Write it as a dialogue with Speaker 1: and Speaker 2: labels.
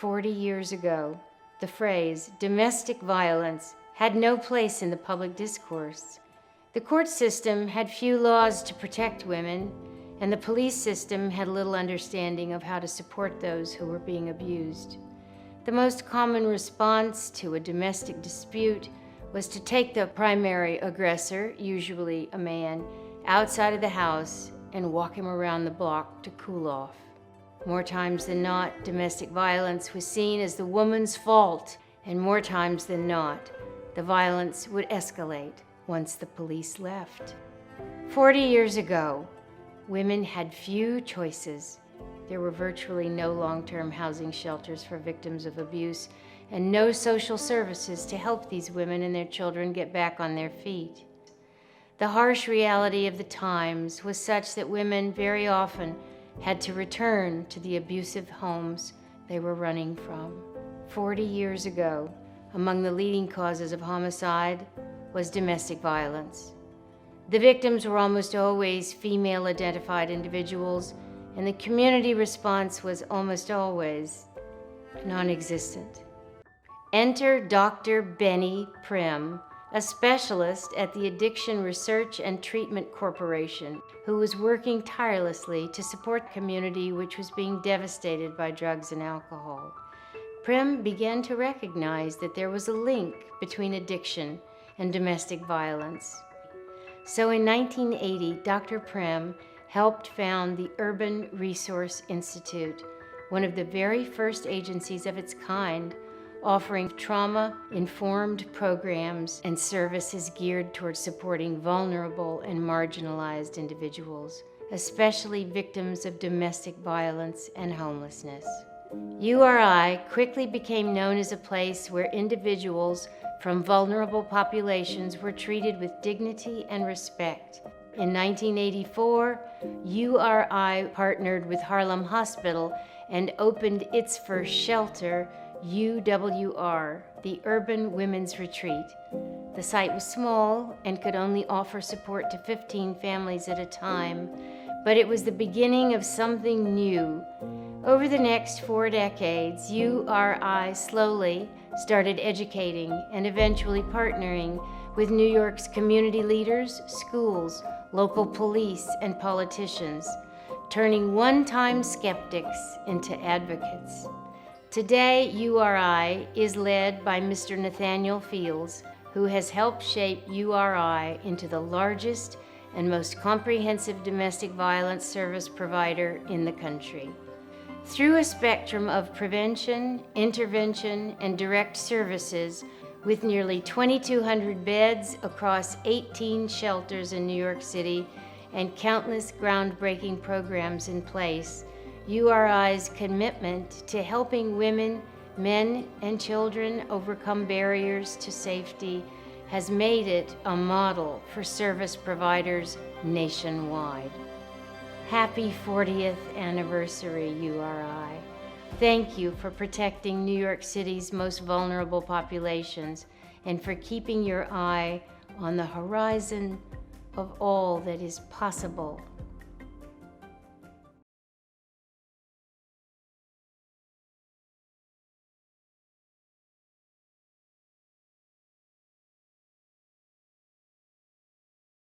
Speaker 1: 40 years ago, the phrase domestic violence had no place in the public discourse. The court system had few laws to protect women, and the police system had little understanding of how to support those who were being abused. The most common response to a domestic dispute was to take the primary aggressor, usually a man, outside of the house and walk him around the block to cool off. More times than not, domestic violence was seen as the woman's fault, and more times than not, the violence would escalate once the police left. 40 years ago, women had few choices. There were virtually no long-term housing shelters for victims of abuse and no social services to help these women and their children get back on their feet. The harsh reality of the times was such that women very often had to return to the abusive homes they were running from. 40 years ago, among the leading causes of homicide was domestic violence. The victims were almost always female-identified individuals, and the community response was almost always non-existent. Enter Dr. Benny Prim, a specialist at the Addiction Research and Treatment Corporation, who was working tirelessly to support a community which was being devastated by drugs and alcohol. Prim began to recognize that there was a link between addiction and domestic violence. So in 1980, Dr. Prim helped found the Urban Resource Institute, one of the very first agencies of its kind, offering trauma-informed programs and services geared towards supporting vulnerable and marginalized individuals, especially victims of domestic violence and homelessness. URI quickly became known as a place where individuals from vulnerable populations were treated with dignity and respect. In 1984, URI partnered with Harlem Hospital and opened its first shelter, UWR, the Urban Women's Retreat. The site was small and could only offer support to 15 families at a time, but it was the beginning of something new. Over the next 4 decades, URI slowly started educating and eventually partnering with New York's community leaders, schools, local police, and politicians, turning one-time skeptics into advocates. Today, URI is led by Mr. Nathaniel Fields, who has helped shape URI into the largest and most comprehensive domestic violence service provider in the country. Through a spectrum of prevention, intervention, and direct services, with nearly 2,200 beds across 18 shelters in New York City and countless groundbreaking programs in place, URI's commitment to helping women, men, and children overcome barriers to safety has made it a model for service providers nationwide. Happy 40th anniversary, URI. Thank you for protecting New York City's most vulnerable populations and for keeping your eye on the horizon of all that is possible